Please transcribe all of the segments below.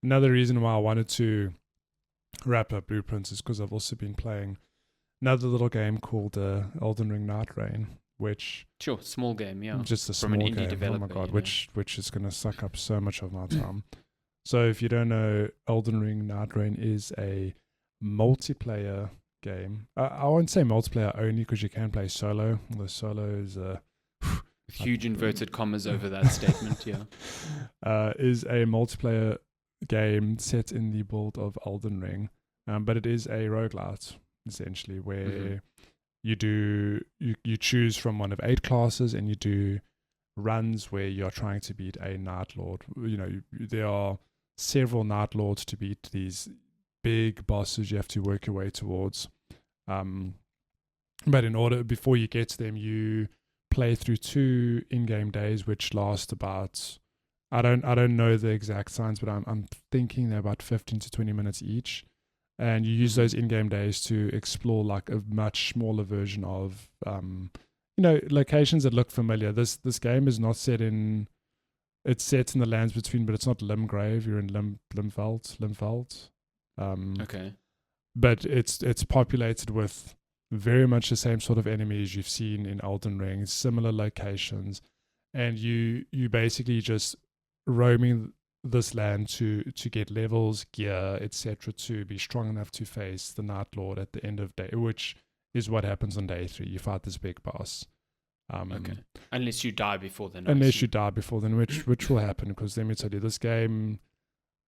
another reason why I wanted to wrap up Blueprints is because I've also been playing another little game called Elden Ring Nightreign, which Sure, small game, yeah. just a From an small indie game. developer, Oh my god, you know. which is going to suck up so much of my time. So if you don't know, Elden Ring Nightreign is a multiplayer game. I won't say multiplayer only because you can play solo. The solo is With huge inverted commas over that statement, yeah. is a multiplayer game set in the world of Elden Ring, but it is a roguelite essentially where you choose from one of 8 classes and you do runs where you're trying to beat a Night Lord. There are several Night Lords to beat, these big bosses you have to work your way towards. But before you get to them, you play through 2 in-game days, which last about, I don't know the exact science, but I'm thinking they're about 15 to 20 minutes each. And you use those in-game days to explore like a much smaller version of locations that look familiar. This game is not set in, it's set in the lands between, but it's not Limgrave. You're in Limfeld. Okay. But it's populated with very much the same sort of enemies you've seen in Elden Ring, similar locations, and you basically just roaming this land to get levels, gear, etc., to be strong enough to face the Night Lord at the end of day, which is what happens on day 3. You fight this big boss. Okay. Unless you die before then. Unless you die before then, which will happen, because let me tell you, this game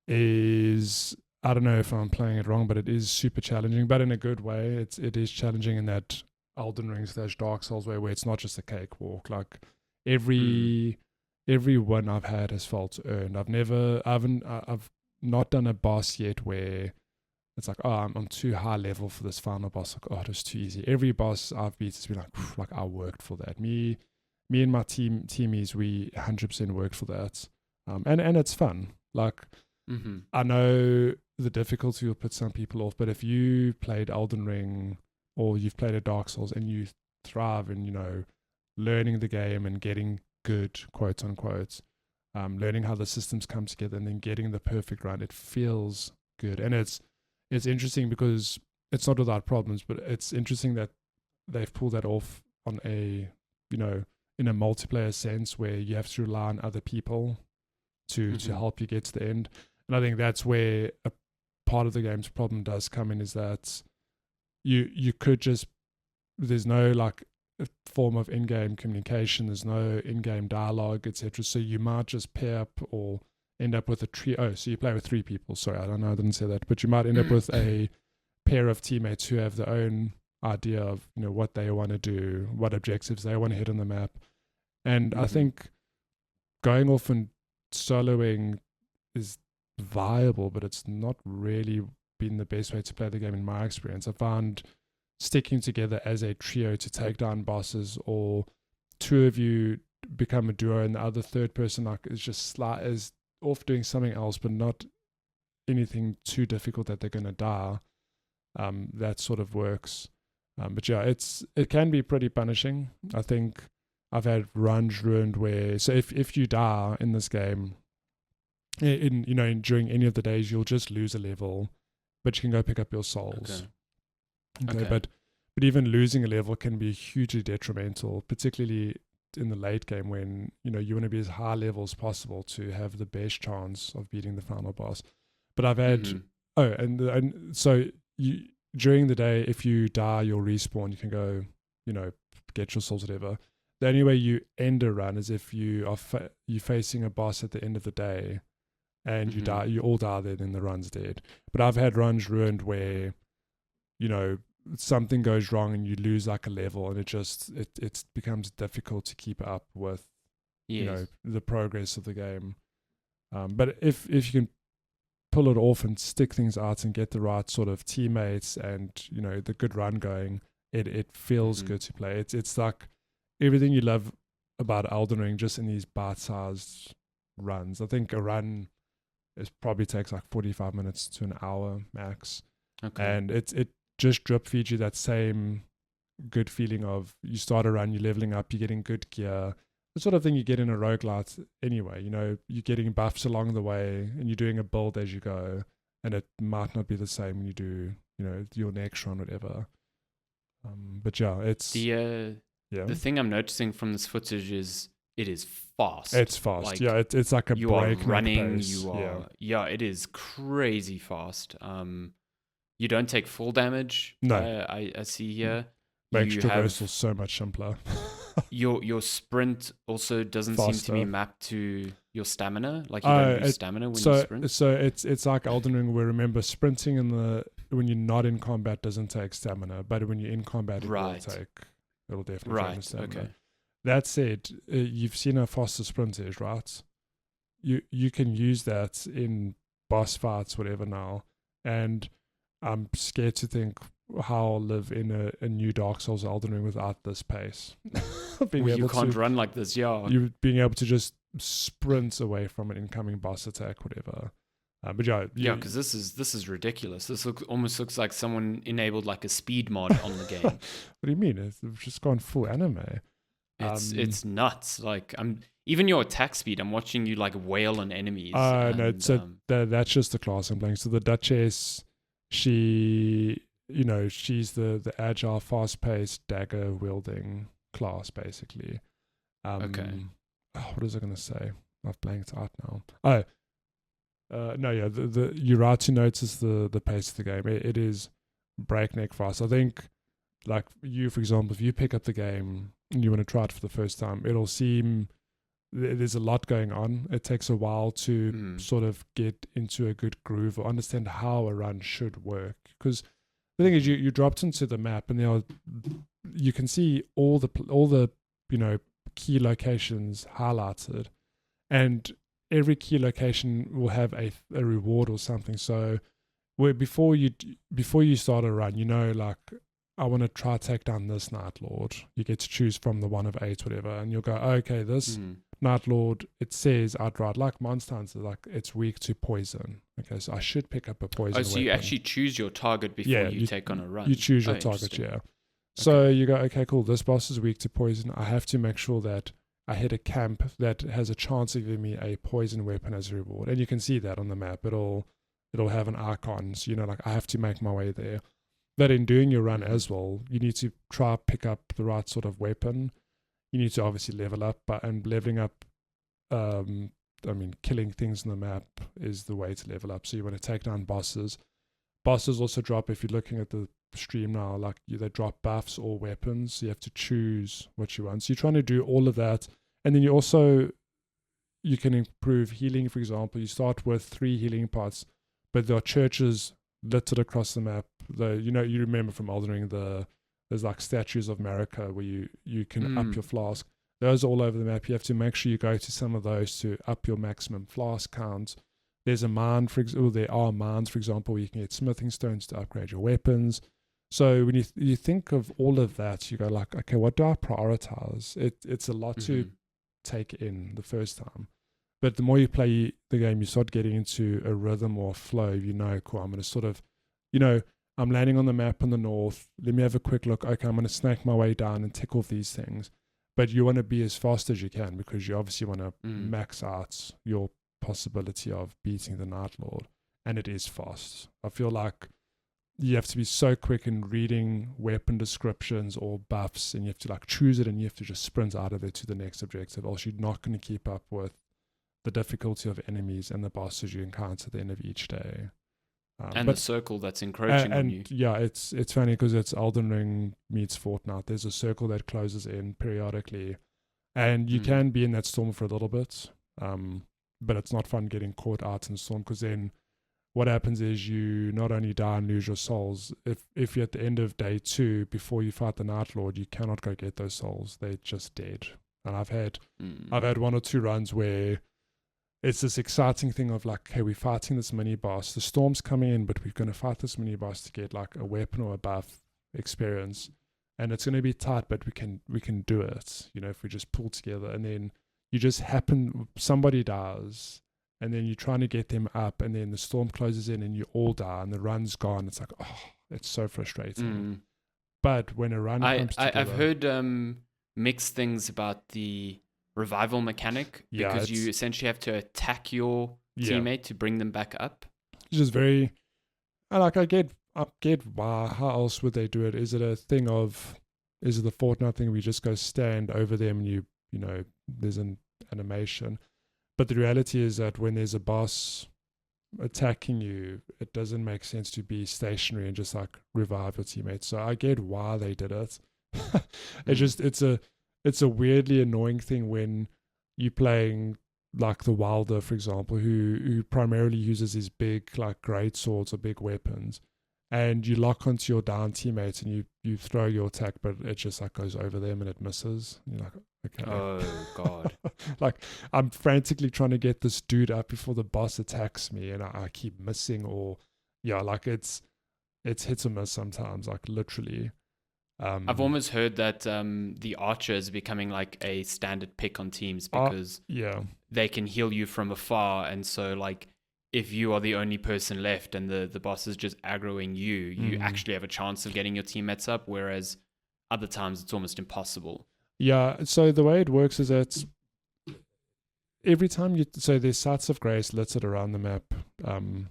is, I don't know if I'm playing it wrong, but it is super challenging, but in a good way. It is challenging in that Elden Ring / Dark Souls way, where it's not just a cakewalk. Like every win I've had has felt earned. I've not done a boss yet where it's like, oh, I'm too high level for this final boss. Like, oh, it was too easy. Every boss I've beat has been like I worked for that. Me and my teamies, we 100% worked for that. And it's fun. Like, I know the difficulty will put some people off, but if you played Elden Ring or you've played a Dark Souls and you thrive in, learning the game and getting good, quote unquote, learning how the systems come together and then getting the perfect run, it feels good. And it's interesting because it's not without problems, but it's interesting that they've pulled that off on a, in a multiplayer sense where you have to rely on other people to help you get to the end. And I think that's where a part of the game's problem does come in, is that you could just, there's no like a form of in-game communication, there's no in-game dialogue, etc. So you might just pair up or end up with a trio. Oh, so you play with 3 people. Sorry, I don't know, I didn't say that. But you might end up with a pair of teammates who have their own idea of what they want to do, what objectives they want to hit on the map. And I think going off and soloing is viable, but it's not really been the best way to play the game in my experience. I found sticking together as a trio to take down bosses, or 2 of you become a duo and the other third person is just is off doing something else, but not anything too difficult that they're going to die. That sort of works. But yeah, it can be pretty punishing. I think I've had runs ruined where, so if you die in this game, during any of the days, you'll just lose a level, but you can go pick up your souls. Okay. But even losing a level can be hugely detrimental, particularly in the late game when you want to be as high level as possible to have the best chance of beating the final boss. But I've had and so you, during the day, if you die, you'll respawn. You can go, get your souls, whatever. The only way you end a run is if you are you're facing a boss at the end of the day, and you die. You all die there, then the run's dead. But I've had runs ruined where, something goes wrong and you lose like a level, and it becomes difficult to keep up with, the progress of the game. But if you can pull it off and stick things out and get the right sort of teammates and the good run going, it feels good to play. It's like everything you love about Elden Ring, just in these bite-sized runs. I think a run probably takes like 45 minutes to an hour max. Okay. And it just drip feeds you that same good feeling of, you start a run, you're leveling up, you're getting good gear, the sort of thing you get in a roguelite anyway. You know, you're getting buffs along the way, and you're doing a build as you go, and it might not be the same when you do, you know, your next run, whatever. But yeah, it's The thing I'm noticing from this footage is it is fast. It's fast. Like, yeah, it's like a you are breakneck running. pace. You are it is crazy fast. You don't take full damage. No. I see here. Makes You traversal have so much simpler. your sprint also doesn't seem to be Faster. mapped to your stamina. Like you don't lose stamina when you sprint. So it's like Elden Ring, where remember sprinting when you're not in combat doesn't take stamina, but when you're in combat it'll definitely take Right. stamina. Okay. That said, you've seen how fast the sprint is, right? You can use that in boss fights, whatever now, and I'm scared to think how I'll live in a new Dark Souls Elden Ring without this pace. You can't run like this, yeah. You being able to just sprint away from an incoming boss attack, whatever. But yeah, because this is ridiculous. This almost looks like someone enabled like a speed mod on the game. What do you mean? It's just gone full anime. It's nuts. Like even your attack speed. I'm watching you like wail on enemies. No, so that's just the class I'm playing. So the Duchess, she's the agile, fast-paced, dagger-wielding class, basically. Okay. What was I going to say? I've blanked out now. No, yeah, you're right to notice the pace of the game. It is breakneck fast. I think, like you, for example, if you pick up the game and you want to try it for the first time, it'll seem there's a lot going on. It takes a while to sort of get into a good groove or understand how a run should work. Because the thing is, you dropped into the map and you can see all the key locations highlighted, and every key location will have a reward or something. So where before you start a run, like, I want to try take down this Night Lord. You get to choose from the 1 of 8, whatever, and you'll go, okay, this Night Lord, it says outright, like Monster Hunter, like it's weak to poison. Okay, so I should pick up a poison. Oh, so you actually choose your target before you take on a run. You choose your target, yeah. So you go, okay, cool, this boss is weak to poison. I have to make sure that I hit a camp that has a chance of giving me a poison weapon as a reward. And you can see that on the map. It'll have an icon. So, like, I have to make my way there. But in doing your run as well, you need to try pick up the right sort of weapon. You need to obviously level up, and leveling up, killing things on the map is the way to level up. So you want to take down bosses. Bosses also drop, if you're looking at the stream now, like they drop buffs or weapons. So you have to choose what you want. So you're trying to do all of that. And then you can improve healing, for example. You start with 3 healing pots, but there are churches littered across the map. You remember from Elden Ring, there's like statues of Marika where you can up your flask. Those are all over the map. You have to make sure you go to some of those to up your maximum flask count. There's a mine, there are mines, for example, where you can get smithing stones to upgrade your weapons. So when you think of all of that, you go like, okay, what do I prioritize? It's a lot to take in the first time. But the more you play the game, you start getting into a rhythm or flow. Cool, I'm going to sort of, I'm landing on the map in the north. Let me have a quick look. Okay, I'm going to snake my way down and tick off these things. But you want to be as fast as you can because you obviously want to max out your possibility of beating the Night Lord. And it is fast. I feel like you have to be so quick in reading weapon descriptions or buffs, and you have to like choose it, and you have to just sprint out of it to the next objective, else you're not going to keep up with the difficulty of enemies and the bosses you encounter at the end of each day. And the circle that's encroaching on you. Yeah, it's funny because it's Elden Ring meets Fortnite. There's a circle that closes in periodically, and you can be in that storm for a little bit, but it's not fun getting caught out in the storm, because then what happens is you not only die and lose your souls. If you're at the end of day 2 before you fight the Night Lord, you cannot go get those souls. They're just dead. And I've had 1 or 2 runs where it's this exciting thing of like, hey, we're fighting this mini boss. The storm's coming in, but we're going to fight this mini boss to get like a weapon or a buff experience, and it's going to be tight, but we can do it. If we just pull together, and then somebody dies, and then you're trying to get them up, and then the storm closes in, and you all die, and the run's gone. It's like, oh, it's so frustrating. But when a run comes together, I've heard mixed things about the revival mechanic because you essentially have to attack your teammate to bring them back up. It's just very, I get why. How else would they do it? Is it a thing of, is it the Fortnite thing where you just go stand over them and you know, there's an animation? But the reality is that when there's a boss attacking you, it doesn't make sense to be stationary and just like revive your teammates. So I get why they did it. It's a weirdly annoying thing when you're playing like the Wilder, for example, who primarily uses his big like great swords or big weapons, and you lock onto your down teammates and you throw your attack, but it just like goes over them and it misses. You're like, okay. Oh God. Like I'm frantically trying to get this dude up before the boss attacks me and I keep missing, or like it's hit or miss sometimes, like literally. I've almost heard that the archer is becoming like a standard pick on teams because they can heal you from afar, and so like if you are the only person left and the boss is just aggroing you, you actually have a chance of getting your teammates up, whereas other times it's almost impossible. Yeah, so the way it works is that every time so there's sites of grace littered around the map. You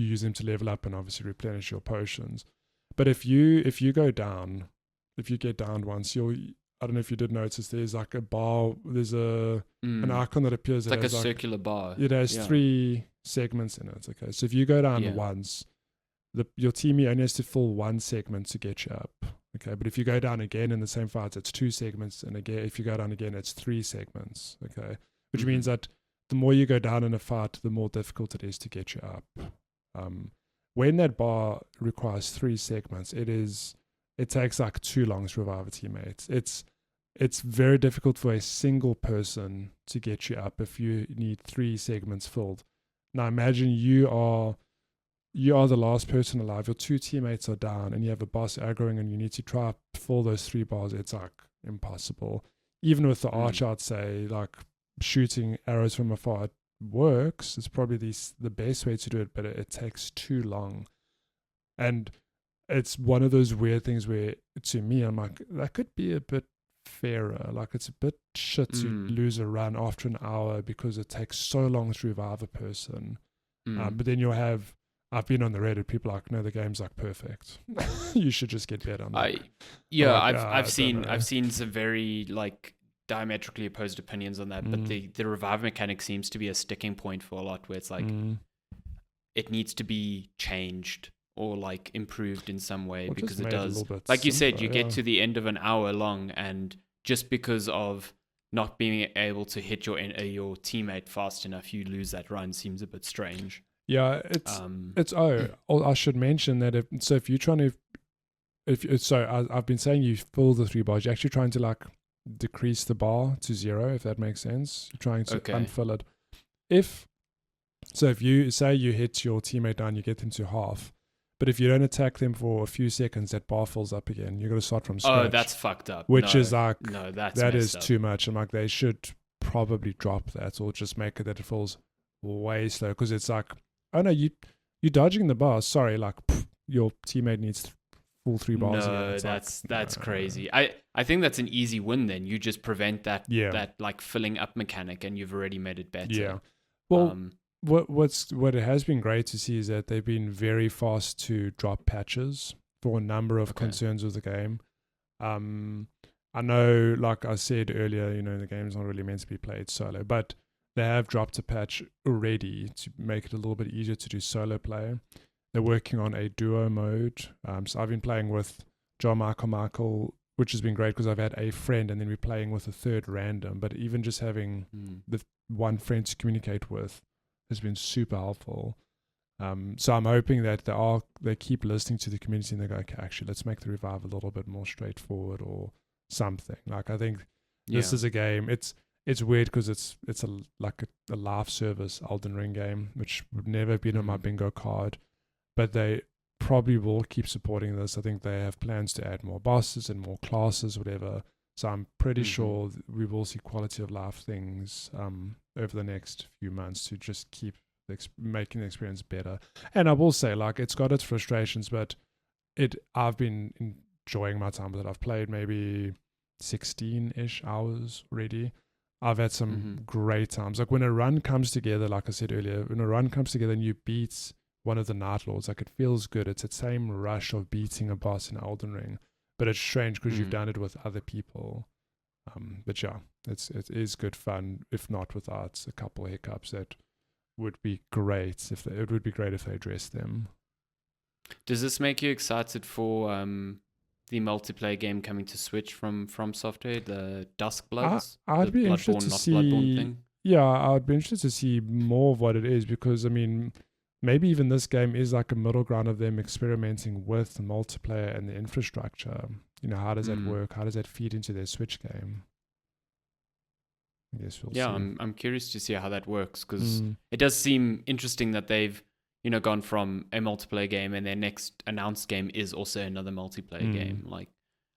use them to level up and obviously replenish your potions. But if you go down, if you get down once, I don't know if you did notice, there's like a bar, there's an icon that appears. It's like a circular bar. It has 3 segments in it. Okay, so if you go down once, your teammate only has to fill 1 segment to get you up. Okay, but if you go down again in the same fight, it's 2 segments, and again, if you go down again, it's 3 segments. Okay, which means that the more you go down in a fight, the more difficult it is to get you up. When that bar requires 3 segments, it takes like too long to revive a teammate. It's very difficult for a single person to get you up if you need 3 segments filled. Now imagine you are the last person alive, your 2 teammates are down, and you have a boss aggroing and you need to try to fill those 3 bars. It's like impossible. Even with the archer, I'd say like shooting arrows from afar, it works. It's probably the best way to do it, but it takes too long. And it's one of those weird things where to me I'm like, that could be a bit fairer. Like it's a bit shit to lose a run after an hour because it takes so long to revive a person. But then I've been on the Reddit, people are like, no, the game's like perfect. You should just get better on that. I've seen some very like diametrically opposed opinions on that, but the revive mechanic seems to be a sticking point for a lot, where it's like it needs to be changed or like improved in some way, because it does, like you said, you get to the end of an hour long, and just because of not being able to hit your teammate fast enough, you lose that run. Seems a bit strange. Yeah, I should mention that if you're trying to, I've been saying you fill the 3 bars, you're actually trying to like decrease the bar to 0, if that makes sense. You're trying to unfill it. If you say you hit your teammate down, you get them to half, but if you don't attack them for a few seconds, that bar fills up again. You're going to start from scratch. Oh, that's fucked up. That is too much. I'm like, they should probably drop that, or just make it that it fills way slow, because it's like, oh no, you're dodging the bar. Sorry, like your teammate needs full 3 bars. No, that's crazy. I think that's an easy win. Then you just prevent that like filling up mechanic, and you've already made it better. Yeah. Well, what it has been great to see is that they've been very fast to drop patches for a number of concerns with the game. I know, like I said earlier, the game's not really meant to be played solo, but they have dropped a patch already to make it a little bit easier to do solo play. They're working on a duo mode. So I've been playing with John Michael, which has been great because I've had a friend and then we're playing with a third random. But even just having the one friend to communicate with has been super helpful. So I'm hoping that they keep listening to the community and they go, okay, actually, let's make the revive a little bit more straightforward or something. Like, I think this is a game. It's weird because it's a live service Elden Ring game, which would never have been on my bingo card. But they probably will keep supporting this. I think they have plans to add more bosses and more classes, whatever. So I'm pretty sure we will see quality of life things over the next few months to just keep making the experience better. And I will say, like, it's got its frustrations, but I've been enjoying my time with it. I've played maybe 16-ish hours already. I've had some great times. Like when a run comes together, like I said earlier, when a run comes together and you beat one of the Night Lords, like it feels good. It's the same rush of beating a boss in Elden Ring, but it's strange because you've done it with other people. But yeah, it is good fun, if not without a couple of hiccups that would be great it would be great if they addressed them. Does this make you excited for the multiplayer game coming to Switch from Software, the Duskbloods? I'd be interested to see. Bloodborne thing? Yeah, I'd be interested to see more of what it is, because I mean, maybe even this game is like a middle ground of them experimenting with the multiplayer and the infrastructure. You know, how does that work? How does that feed into their Switch game? Yes, we'll see. I'm curious to see how that works, because it does seem interesting that they've gone from a multiplayer game and their next announced game is also another multiplayer game. Like,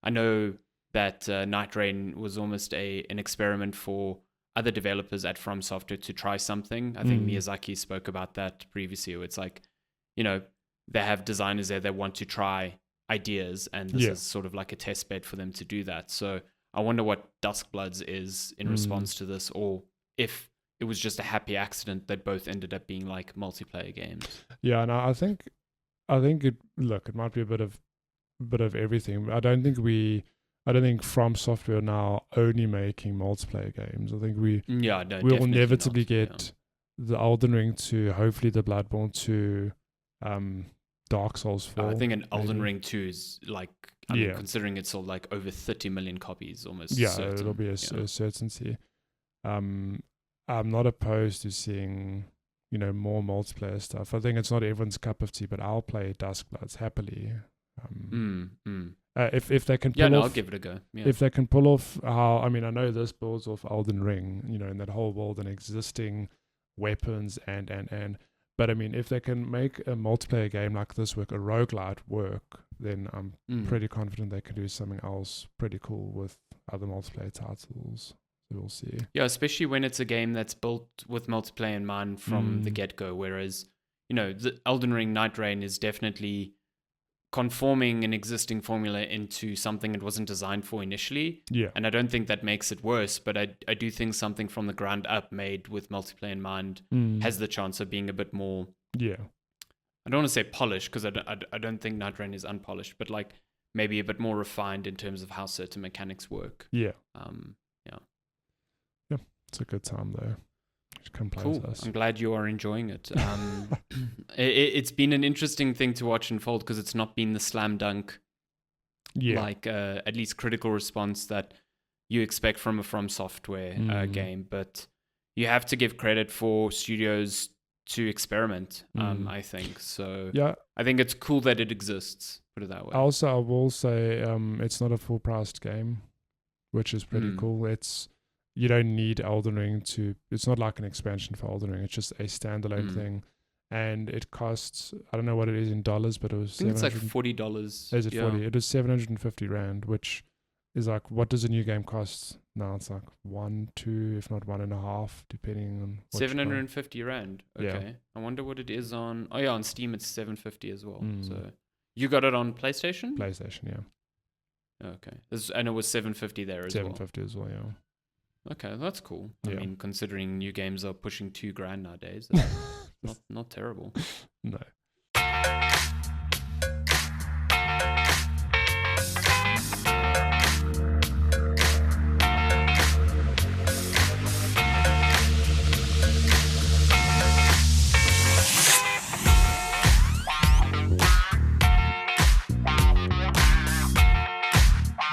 I know that Nightreign was almost an experiment for other developers at From Software to try something. I think Miyazaki spoke about that previously. It's like, they have designers there that want to try ideas, and this is sort of like a test bed for them to do that. So I wonder what Duskbloods is in response to this, or if it was just a happy accident that both ended up being like multiplayer games. Yeah, and I think it might be a bit of everything. I don't think From Software are now only making multiplayer games. I think we will inevitably get the Elden Ring to, hopefully the Bloodborne to, Dark Souls 4. I think an Elden Ring 2 is like, I mean, considering it sold like over 30 million copies, almost. Yeah, it'll be a certainty. I'm not opposed to seeing, more multiplayer stuff. I think it's not everyone's cup of tea, but I'll play Duskbloods happily. If they can pull off, I'll give it a go. Yeah. If they can pull off how, I mean, I know this builds off Elden Ring, in that whole world and existing weapons and but I mean, if they can make a multiplayer game like this work, a roguelike work, then I'm pretty confident they can do something else pretty cool with other multiplayer titles. So we'll see. Yeah, especially when it's a game that's built with multiplayer in mind from the get-go, whereas, the Elden Ring Nightreign is definitely conforming an existing formula into something it wasn't designed for initially. Yeah. And I don't think that makes it worse, but I do think something from the ground up made with multiplayer in mind has the chance of being a bit more... Yeah. I don't want to say polished, because I don't think Nightreign is unpolished, but like maybe a bit more refined in terms of how certain mechanics work. Yeah. Yeah. It's a good time though. Come play cool. with us. I'm glad you are enjoying it. It's been an interesting thing to watch unfold, because it's not been the slam dunk, like at least critical response that you expect from a From Software game. But you have to give credit for studios to experiment. I think so. Yeah, I think it's cool that it exists. Put it that way. Also, I will say it's not a full-priced game, which is pretty cool. You don't need Elden Ring to... It's not like an expansion for Elden Ring. It's just a standalone thing. And it costs... I don't know what it is in dollars, but it was... I think it's like $40. Is it 40? It was 750 Rand, which is like... What does a new game cost? Now it's like 1, 2, if not 1.5, depending on... 750 Rand. Okay. Yeah. I wonder what it is on... Oh yeah, on Steam it's 750 as well. So you got it on PlayStation? PlayStation, yeah. Okay. And it was 750 there as well. 750 as well, yeah. Okay, that's cool. Yeah. I mean, considering new games are pushing $2,000 nowadays, not terrible. No.